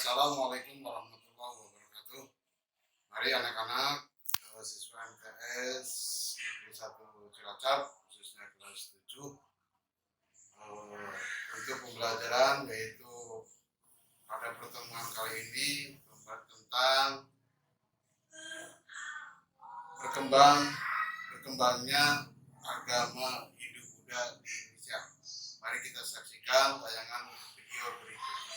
Assalamualaikum warahmatullahi wabarakatuh. Mari anak-anak siswa MTS Negeri 1 Cilacap, khususnya kelas 7, untuk pembelajaran yaitu pada pertemuan kali ini tentang berkembangnya agama Hindu-Buddha di Indonesia. Mari kita saksikan tayangan video berikut ini.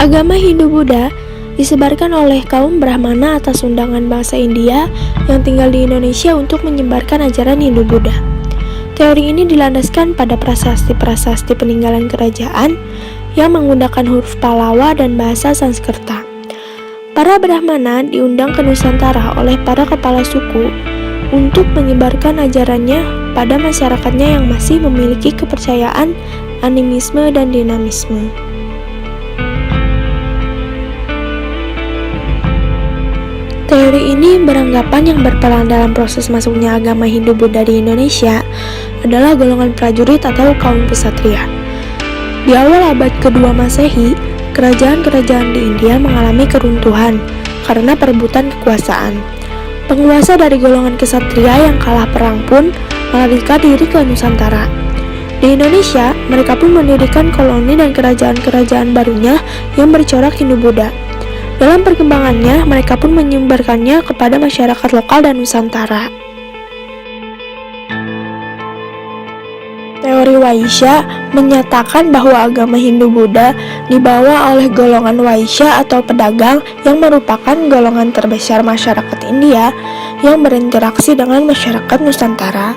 Agama Hindu-Buddha disebarkan oleh kaum Brahmana atas undangan bangsa India yang tinggal di Indonesia untuk menyebarkan ajaran Hindu-Buddha. Teori ini dilandaskan pada prasasti-prasasti peninggalan kerajaan yang menggunakan huruf Pallava dan bahasa Sanskerta. Para Brahmana diundang ke Nusantara oleh para kepala suku untuk menyebarkan ajarannya pada masyarakatnya yang masih memiliki kepercayaan animisme dan dinamisme. Teori ini beranggapan yang berperan dalam proses masuknya agama Hindu-Buddha di Indonesia adalah golongan prajurit atau kaum ksatria. Di awal abad kedua Masehi, kerajaan-kerajaan di India mengalami keruntuhan karena perebutan kekuasaan. Penguasa dari golongan ksatria yang kalah perang pun melarikan diri ke Nusantara. Di Indonesia, mereka pun mendirikan koloni dan kerajaan-kerajaan barunya yang bercorak Hindu-Buddha. Dalam perkembangannya, mereka pun menyebarkannya kepada masyarakat lokal dan Nusantara. Teori Vaishya menyatakan bahwa agama Hindu-Buddha dibawa oleh golongan Vaishya atau pedagang yang merupakan golongan terbesar masyarakat India yang berinteraksi dengan masyarakat Nusantara.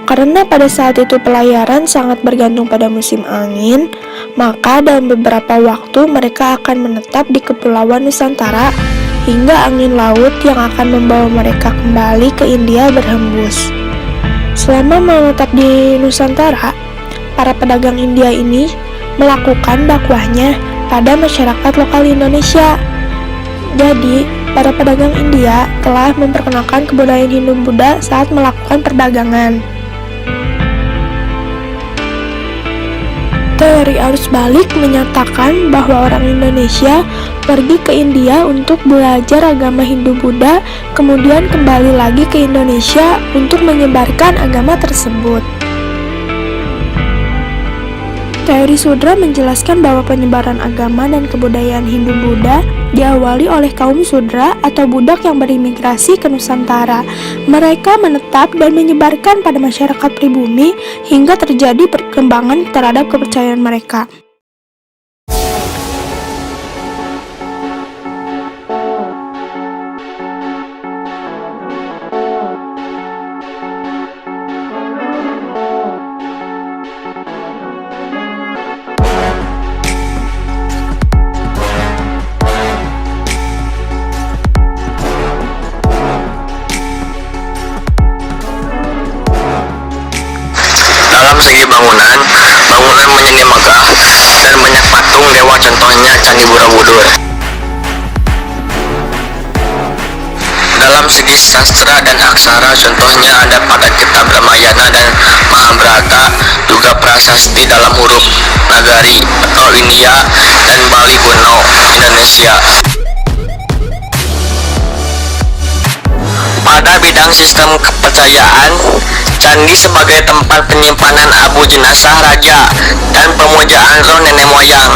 Karena pada saat itu pelayaran sangat bergantung pada musim angin, maka dalam beberapa waktu mereka akan menetap di Kepulauan Nusantara hingga angin laut yang akan membawa mereka kembali ke India berhembus. Selama menetap di Nusantara, para pedagang India ini melakukan dakwahnya pada masyarakat lokal Indonesia. Jadi, para pedagang India telah memperkenalkan kebudayaan Hindu-Buddha saat melakukan perdagangan. Teori arus balik menyatakan bahwa orang Indonesia pergi ke India untuk belajar agama Hindu-Buddha, kemudian kembali lagi ke Indonesia untuk menyebarkan agama tersebut. Teori Sudra menjelaskan bahwa penyebaran agama dan kebudayaan Hindu-Buddha diawali oleh kaum Sudra atau budak yang berimigrasi ke Nusantara. Mereka menetap dan menyebarkan pada masyarakat pribumi hingga terjadi perkembangan terhadap kepercayaan mereka. Dalam segi bangunan menjadi megah dan banyak patung dewa, contohnya Candi Borobudur. Dalam segi sastra dan aksara, contohnya ada pada kitab Ramayana dan Mahabharata, juga prasasti dalam huruf Nagari atau India dan Bali kuno Indonesia. Pada bidang sistem kepercayaan, candi sebagai tempat penyimpanan abu jenazah raja dan pemujaan roh nenek moyang.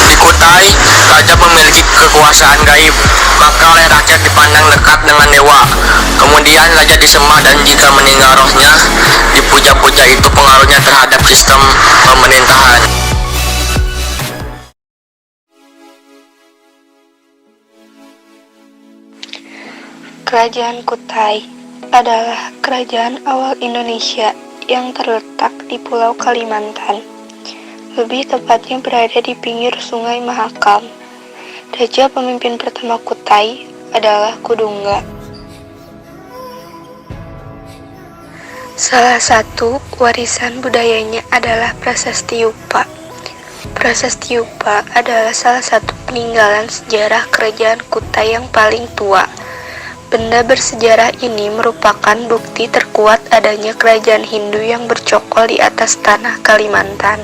Di Kutai, raja memiliki kekuasaan gaib, maka oleh rakyat dipandang dekat dengan kerajaan raja disembah, dan jika meninggal rohnya dipuja-puja. Itu pengaruhnya terhadap sistem pemerintahan. Kerajaan Kutai adalah kerajaan awal Indonesia yang terletak di Pulau Kalimantan. Lebih tepatnya berada di pinggir Sungai Mahakam. Raja pemimpin pertama Kutai adalah Kudungga. Salah satu warisan budayanya adalah Prasasti Yupa. Prasasti Yupa adalah salah satu peninggalan sejarah kerajaan Kutai yang paling tua. Benda bersejarah ini merupakan bukti terkuat adanya kerajaan Hindu yang bercokol di atas tanah Kalimantan.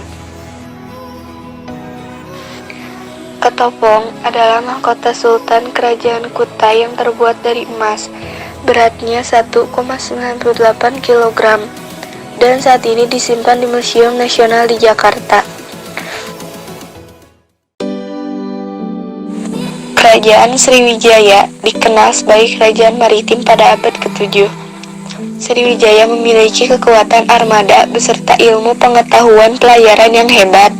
Ketopong adalah mahkota Sultan Kerajaan Kutai yang terbuat dari emas, beratnya 1,98 kg, dan saat ini disimpan di Museum Nasional di Jakarta. Kerajaan Sriwijaya dikenal sebagai kerajaan maritim pada abad ke-7. Sriwijaya memiliki kekuatan armada beserta ilmu pengetahuan pelayaran yang hebat.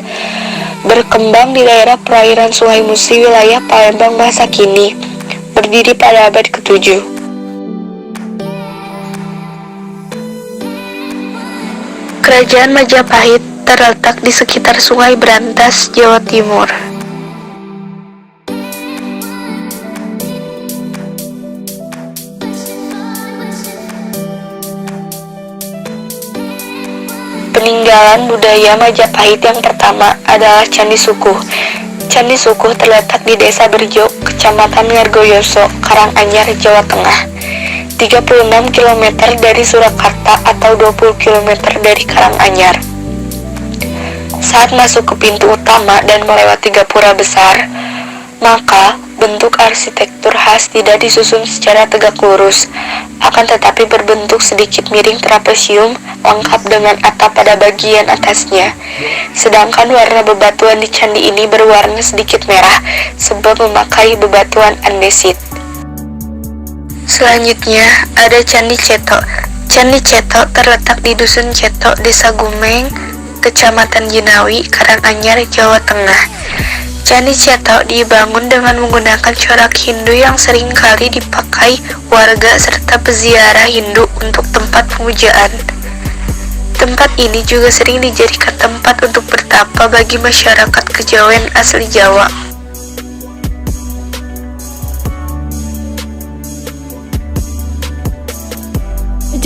Berkembang di daerah perairan Sungai Musi, wilayah Palembang masa kini, berdiri pada abad ke-7. Kerajaan Majapahit terletak di sekitar Sungai Brantas, Jawa Timur. Peninggalan budaya Majapahit yang pertama adalah Candi Sukuh. Candi Sukuh terletak di Desa Berjo, Kecamatan Ngargoyoso, Karanganyar, Jawa Tengah. 36 km dari Surakarta atau 20 km dari Karanganyar. Saat masuk ke pintu utama dan melewati gapura besar, maka bentuk arsitektur khas tidak disusun secara tegak lurus, akan tetapi berbentuk sedikit miring trapesium, lengkap dengan atap pada bagian atasnya. Sedangkan warna bebatuan di candi ini berwarna sedikit merah, sebab memakai bebatuan andesit. Selanjutnya ada Candi Ceto. Candi Ceto terletak di Dusun Ceto, Desa Gumeng, Kecamatan Jenawi, Karanganyar, Jawa Tengah. Candi Ceto dibangun dengan menggunakan corak Hindu yang sering kali dipakai warga serta peziarah Hindu untuk tempat pemujaan. Tempat ini juga sering dijadikan tempat untuk bertapa bagi masyarakat kejawen asli Jawa.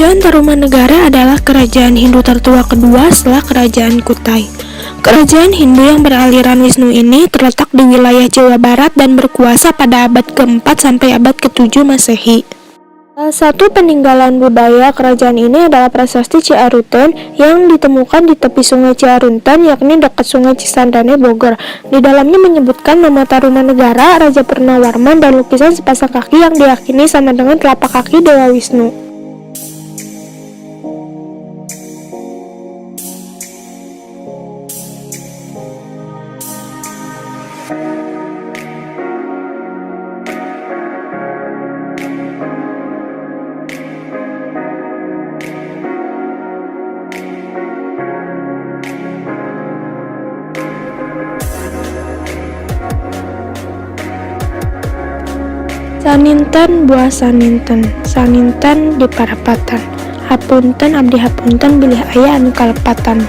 Kerajaan Tarumanegara adalah kerajaan Hindu tertua kedua setelah kerajaan Kutai. Kerajaan Hindu yang beraliran Wisnu ini terletak di wilayah Jawa Barat dan berkuasa pada abad ke-4 sampai abad ke-7 Masehi. Salah satu peninggalan budaya kerajaan ini adalah Prasasti Ciarunten yang ditemukan di tepi Sungai Ciarunten, yakni dekat Sungai Cisandane, Bogor. Di dalamnya menyebutkan nama Tarumanegara, Raja Purnawarman, dan lukisan sepasang kaki yang diyakini sama dengan telapak kaki Dewa Wisnu. Saninten buah saninten, saninten di parapatan. Hapunten abdi hapunten bilih aya anu kalepatan.